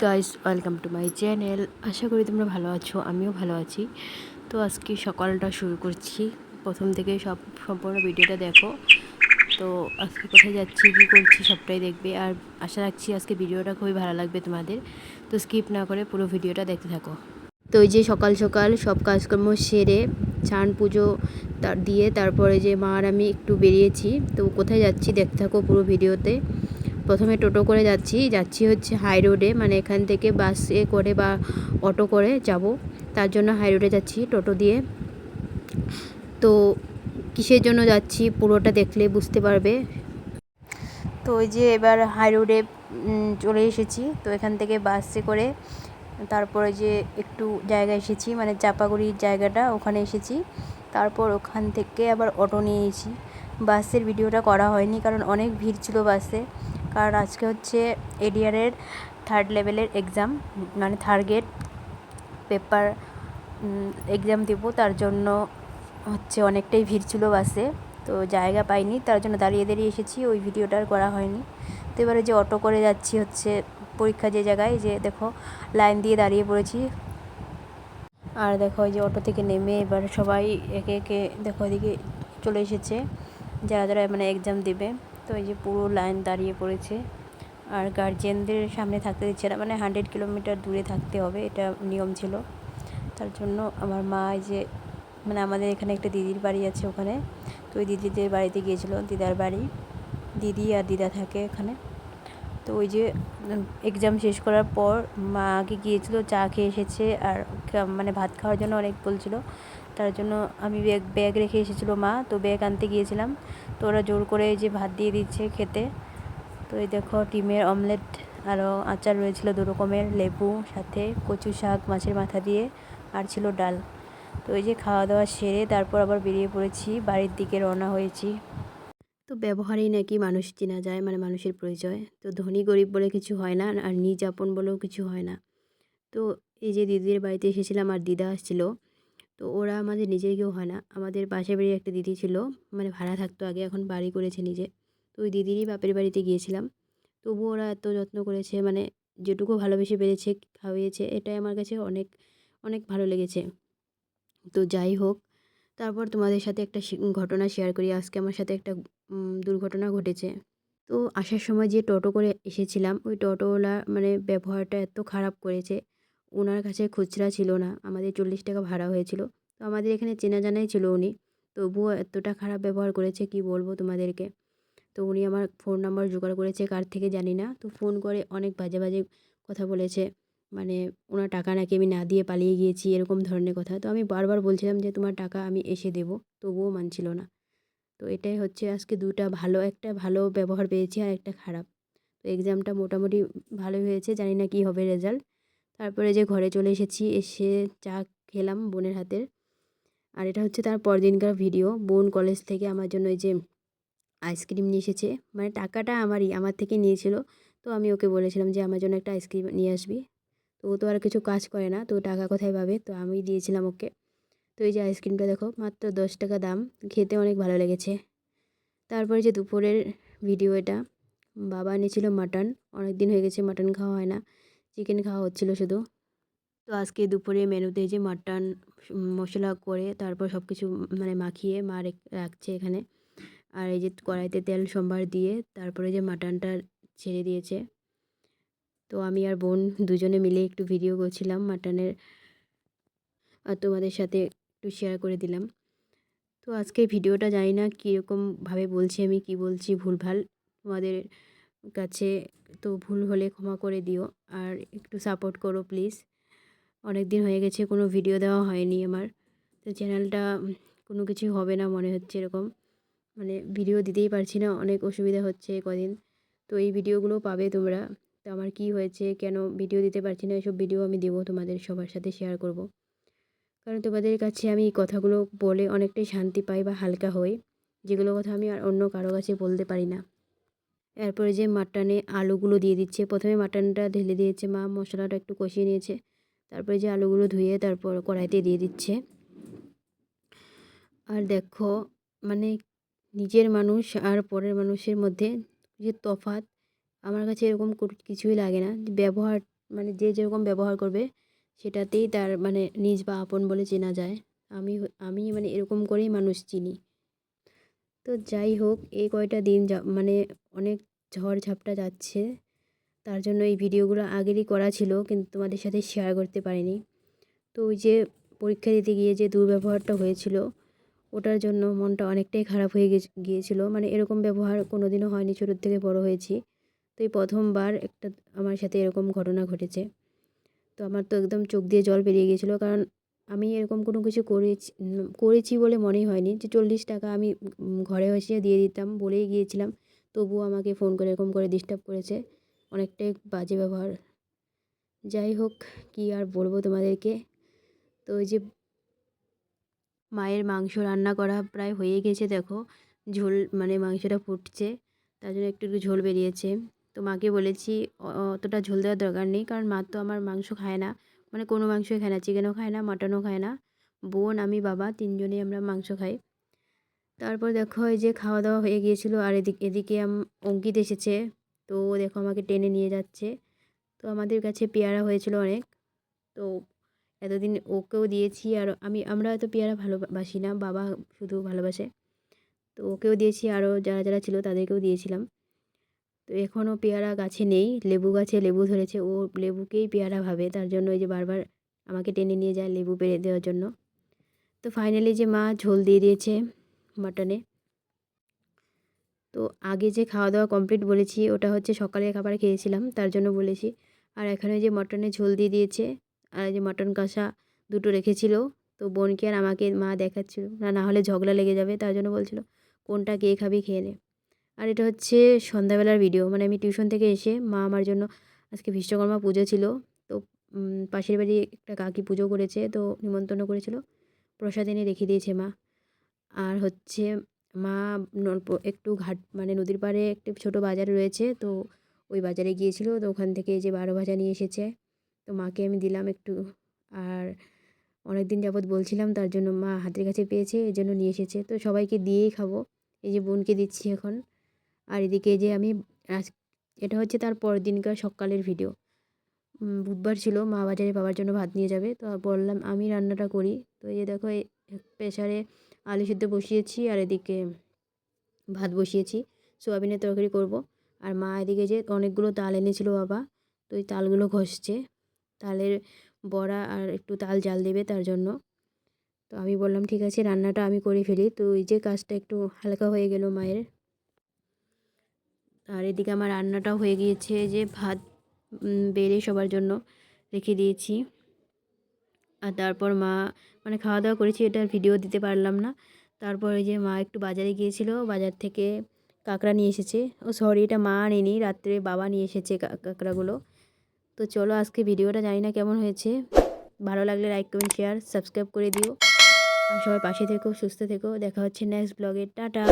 Guys, welcome to my channel. আশা করি তোমরা ভালো আছো, আমিও ভালো আছি। তো আজকে সকালটা শুরু করছি, প্রথম থেকে সম্পূর্ণ ভিডিওটা দেখো। তো আজকে কোথায় যাচ্ছি, কী করছি সবটাই দেখবে। আর আশা রাখছি আজকে ভিডিওটা খুবই ভালো লাগবে তোমাদের। তো স্কিপ না করে পুরো ভিডিওটা দেখতে থাকো। তো এই যে সকাল সকাল সব কাজকর্ম সেরে স্নান পুজো দিয়ে তারপরে যে মা আর আমি একটু বেরিয়েছি। তো কোথায় যাচ্ছি দেখতে থাকো পুরো ভিডিওতে। প্রথমে টোটো করে যাচ্ছি হচ্ছে হাই রোডে, মানে এখান থেকে বাসে করে বা অটো করে যাব, তার জন্য হাই রোডে যাচ্ছি টোটো দিয়ে। তো কিসের জন্য যাচ্ছি পুরোটা দেখলে বুঝতে পারবে। তো ওই যে এবার হাই রোডে চলে এসেছি। তো এখান থেকে বাসে করে তারপরে যে একটু জায়গা এসেছি, মানে চাপাগুড়ির জায়গাটা, ওখানে এসেছি। তারপর ওখান থেকে আবার অটো নিয়েছি। বাসের ভিডিওটা করা হয়নি কারণ অনেক ভিড় ছিল বাসে। কারণ আজকে হচ্ছে এডিআরের 3rd লেভেলের এক্সাম, মানে থার্ড গ্রেড পেপার এক্সাম দেবো, তার জন্য হচ্ছে অনেকটাই ভিড় ছিল বাসে। তো জায়গা পাইনি, তার জন্য দাঁড়িয়ে দাঁড়িয়ে এসেছি, ওই ভিডিওটা আর করা হয়নি। তো এবারে যে অটো করে যাচ্ছি হচ্ছে পরীক্ষা যে জায়গায়, যে দেখো লাইন দিয়ে দাঁড়িয়ে পড়েছি। আর দেখো ওই যে অটো থেকে নেমে এবার সবাই একে একে দেখো এদিকে চলে এসেছে, যারা যারা মানে এক্সাম দেবে। তো এই যে পুরো লাইন দাঁড়িয়ে পড়েছে। আর গার্জিয়ানদের সামনে থাকতে দিচ্ছে না, মানে 100 কিলোমিটার দূরে থাকতে হবে, এটা নিয়ম ছিল। তার জন্য আমার মা এই যে, মানে আমাদের এখানে একটা দিদির বাড়ি আছে ওখানে, তো ওই দিদিদের বাড়িতে গিয়েছিলো, দিদার বাড়ি, দিদি আর দিদা থাকে এখানে। তো ওই যে এক্সাম শেষ করার পর মা আগে গিয়েছিলো, চা খেয়ে এসেছে। আর মানে ভাত খাওয়ার জন্য অনেক বলছিল, তার জন্য আমি ব্যাগ রেখে এসেছিলো মা, তো ব্যাগ আনতে গিয়েছিলাম। তো ওরা জোর করে এই যে ভাত দিয়ে দিচ্ছে খেতে। তো এই দেখো ডিমের অমলেট, আরও আচার রয়েছিল 2 রকমের, লেবু, সাথে কচু শাক মাছের মাথা দিয়ে, আর ছিল ডাল। তো এই যে খাওয়া দাওয়া সেরে তারপর আবার বেরিয়ে পড়েছি, বাড়ির দিকে রওনা হয়েছি। তো ব্যবহারেই নাকি মানুষ চেনা যায়, মানে মানুষের পরিচয়। তো ধনী গরিব বলে কিছু হয় না, আর নিজ আপন বলেও কিছু হয় না। তো এই যে দিদির বাড়িতে এসেছিলাম আর দিদা আসছিল। তো ওরা আমাদের নিজের কেউ হয় না, আমাদের পাশের বাড়ির একটা দিদি ছিল, মানে ভাড়া থাকতো আগে, এখন বাড়ি করেছে নিজে। তো ওই দিদিরই বাপের বাড়িতে গিয়েছিলাম। তবুও ওরা এত যত্ন করেছে, মানে যেটুকু ভালোবেসে পেরেছে খাওয়িয়েছে, এটাই আমার কাছে অনেক অনেক ভালো লেগেছে। তো যাই হোক, তারপর তোমাদের সাথে একটা ঘটনা শেয়ার করি। আজকে আমার সাথে একটা দুর্ঘটনা ঘটেছে। তো আসার সময় যে টোটো করে এসেছিলাম, ওই টোটোওয়ালা মানে ব্যবহারটা এত খারাপ করেছে। ওনার কাছে খুচরা ছিল না, আমাদের 40 টাকা ভাড়া হয়েছিল। তো আমাদের এখানে চেনা জানাই ছিল উনি, তবুও এতটা খারাপ ব্যবহার করেছে কি বলবো তোমাদেরকে। তো উনি আমার ফোন নাম্বার জোগাড় করেছে কার থেকে জানি না, তো ফোন করে অনেক বাজে বাজে কথা বলেছে। মানে ওনার টাকা নাকি আমি না দিয়ে পালিয়ে গিয়েছি, এরকম ধরনের কথা। তো আমি বারবার বলছিলাম যে তোমার টাকা আমি এসে দেবো, তবুও মানছিল না। তো এটাই হচ্ছে আজকে দুটা ভালো, একটা ভালো ব্যবহার পেয়েছি আর একটা খারাপ। তো এক্সামটা মোটামুটি ভালোই হয়েছে, জানি না কী হবে রেজাল্ট। তারপরে যে ঘরে চলে এসেছি, এসে চা খেলাম বোনের হাতের। আর এটা হচ্ছে তার পরদিনকার ভিডিও। বোন কলেজ থেকে আমার জন্য এই যে আইসক্রিম নিয়ে এসেছে, মানে টাকাটা আমার থেকে নিয়েছিল। তো আমি ওকে বলেছিলাম যে আমার জন্য একটা আইসক্রিম নিয়ে আসবি। তো ও তো আর কিছু কাজ করে না, তো টাকা কোথায় পাবে, তো আমি দিয়েছিলাম ওকে। তো এই যে আইসক্রিমটা দেখো, মাত্র 10 টাকা দাম, খেতে অনেক ভালো লেগেছে। তারপরে যে দুপুরের ভিডিও এটা, বাবা এনেছিল মাটন, অনেক দিন হয়ে গেছে মাটন খাওয়া হয় না, চিকেন খাওয়া হচ্ছিল শুধু। তো আজকে দুপুরে মেনুতে যে মাটন মশলা করে তারপর সব কিছু মানে মাখিয়ে মা রাখছে এখানে। আর এই যে কড়াইতে তেল সম্বার দিয়ে তারপরে যে মাটনটা ছেড়ে দিয়েছে। তো আমি আর বোন দুজনে মিলে একটু ভিডিও করছিলাম মাটনের, আর তোমাদের সাথে একটু শেয়ার করে দিলাম। তো আজকে ভিডিওটা জানি না কীরকমভাবে বলছি, আমি কি বলছি ভুলভাল তোমাদের কাছে, তো ভুল হলে ক্ষমা করে দিও। আর একটু সাপোর্ট করো প্লিজ। অনেক দিন হয়ে গেছে কোনো ভিডিও দেওয়া হয়নি আমার, তো চ্যানেলটা কোনো কিছু হবে না মনে হচ্ছে এরকম, মানে ভিডিও দিতেই পারছি না, অনেক অসুবিধা হচ্ছে কদিন। তো এই ভিডিওগুলো পাবে তোমরা। তো আমার কি হয়েছে, কেন ভিডিও দিতে পারছি না, এসব ভিডিও আমি দেবো, তোমাদের সবার সাথে শেয়ার করব। কারণ তোমাদের কাছে আমি এই কথাগুলো বলে অনেকটাই শান্তি পাই বা হালকা হই, যেগুলো কথা আমি আর অন্য কারো কাছে বলতে পারি না। এরপরে যে মাটনে আলুগুলো দিয়ে দিচ্ছে, প্রথমে মাটনটা ঢেলে দিয়েছে মা, মশলাটা একটু কষিয়ে নিয়েছে। তারপরে যে আলুগুলো ধুয়ে তারপর কড়াইতে দিয়ে দিচ্ছে। আর দেখো, মানে নিজের মানুষ আর পরের মানুষের মধ্যে যে তফাৎ, আমার কাছে এরকম কিছুই লাগে না। ব্যবহার মানে যে যেরকম ব্যবহার করবে সেটাতেই তার মানে নিজ বা আপন বলে চেনা যায়। আমি মানে এরকম করেই মানুষ চিনি। তো যাই হোক, এই কয়টা দিন মানে অনেক ঝড় ঝাপটা যাচ্ছে, তার জন্য এই ভিডিওগুলো আগেরই করা ছিল, কিন্তু তোমাদের সাথে শেয়ার করতে পারিনি। তো ওই যে পরীক্ষা দিতে গিয়ে যে দুর্ব্যবহারটা হয়েছিল, ওটার জন্য মনটা অনেকটাই খারাপ হয়ে গিয়েছিল। মানে এরকম ব্যবহার কোনো দিনও হয়নি, ছোটোর থেকে বড় হয়েছি। তো এই প্রথমবার একটা আমার সাথে এরকম ঘটনা ঘটেছে। তো আমার তো একদম চোখ দিয়ে জল বেরিয়ে গিয়েছিলো, কারণ আমি এরকম কোনো কিছু করেছি বলে মনেই হয়নি। যে 40 টাকা আমি ঘরে এসে দিয়ে দিতাম বলেই গিয়েছিলাম, তবুও আমাকে ফোন করে এরকম করে ডিস্টার্ব করেছে। অনেকটাই বাজে ব্যবহার। যাই হোক, কী আর বলবো তোমাদেরকে। তো ওই যে মায়ের মাংস রান্না করা প্রায় হয়ে গেছে, দেখো ঝোল মানে মাংসটা ফুটছে, তার জন্য একটু একটু ঝোল বেরিয়েছে। তো মাকে বলেছি অতটা ঝোল দেওয়ার দরকার নেই, কারণ মা তো আমার মাংস খায় না, মানে কোনো মাংসই খায় না, চিকেনও খায় না, মাটনও খায় না। বোন, আমি, বাবা তিনজনেই আমরা মাংস খাই। তারপর দেখো এই যে খাওয়া দাওয়া হয়ে গিয়েছিলো, আর এদিকে অঙ্কিত এসেছে। তো ও দেখো আমাকে টেনে নিয়ে যাচ্ছে। তো আমাদের কাছে পেয়ারা হয়েছিল অনেক, তো এতদিন ওকেও দিয়েছি। আর আমরা এত পেয়ারা ভালোবাসি না, বাবা শুধু ভালোবাসে। তো ওকেও দিয়েছি, আরও যারা যারা ছিল তাদেরকেও দিয়েছিলাম। তো এখনও পেয়ারা গাছে নেই, লেবু গাছে লেবু ধরেছে, ও লেবুকেই পেয়ারা ভাবে, তার জন্য ওই যে বারবার আমাকে টেনে নিয়ে যায় লেবু পেড়ে দেওয়ার জন্য। তো ফাইনালি যে মা ঝোল দিয়ে দিয়েছে মাটনে। তো আগে যে খাওয়া দাওয়া কমপ্লিট বলেছি, ওটা হচ্ছে সকালের খাবার খেয়েছিলাম, তার জন্য বলেছি। আর এখানে যে মটনে ঝোল দিয়ে দিয়েছে, আর যে মটন কষা দুটো রেখেছিল। তো বোনকে আর আমাকে মা দেখাচ্ছিল, না হলে ঝগড়া লেগে যাবে, তার জন্য বলছিল কোনটা কে খাবি খেয়ে নে। আর এটা হচ্ছে সন্ধ্যাবেলার ভিডিও, মানে আমি টিউশন থেকে এসে মা আমার জন্য, আজকে বিশ্বকর্মা পুজো ছিল, তো পাশের বাড়ি একটা কাকি পুজো করেছে, তো নিমন্ত্রণ করেছিল, প্রসাদ এনে রেখে দিয়েছে মা। আর হচ্ছে মা একটু ঘাট মানে নদীর পাড়ে একটি ছোটো বাজার রয়েছে, তো ওই বাজারে গিয়েছিল, তো ওখান থেকে যে 12 ভাজা নিয়ে এসেছে, তো মাকে আমি দিলাম একটু। আর অনেক দিন যাবৎ বলছিলাম, তার জন্য মা হাতের কাছে পেয়েছে, এই জন্য নিয়ে এসেছে। তো সবাইকে দিয়েই খাবো, এই যে বোনকে দিচ্ছি এখন। আর এদিকে যে আমি এটা হচ্ছে তার পরের দিনকার সকালের ভিডিও। বুধবার ছিল, মা বাজারে বাবার জন্য ভাত নিয়ে যাবে, তো বললাম আমি রান্নাটা করি। তো এই যে দেখো, এই প্রেসারে আলু সিদ্ধ বসিয়েছি, আর এদিকে ভাত বসিয়েছি, সোয়াবিনের তরকারি করব। আর মা এদিকে যে অনেকগুলো তাল এনেছিল বাবা, তো ওই তালগুলো ঘষছে, তালের বড়া আর একটু তাল জাল দেবে তার জন্য। তো আমি বললাম ঠিক আছে, রান্নাটা আমি করে ফেলি। তো এই যে কাজটা একটু হালকা হয়ে গেল মায়ের। আর এদিকে আমার রান্নাটাও হয়ে গিয়েছে, যে ভাত বেড়ে সবার জন্য রেখে দিয়েছি। আর তারপর মা মানে খাওয়া দাওয়া করেছি, এটার ভিডিও দিতে পারলাম না। তারপর ওই যে মা একটু বাজারে গিয়েছিল, বাজার থেকে কাঁকড়া নিয়ে এসেছে। ও সরি, এটা মা আনেনি, রাত্রে বাবা নিয়ে এসেছে কাঁকড়াগুলো। তো চলো, আজকে ভিডিওটা জানি না কেমন হয়েছে, ভালো লাগলে লাইক কমেন্ট শেয়ার সাবস্ক্রাইব করে দিও। আর সবাই পাশে থেকো, সুস্থ থেকো, দেখা হচ্ছে নেক্সট ব্লগে, টাটা।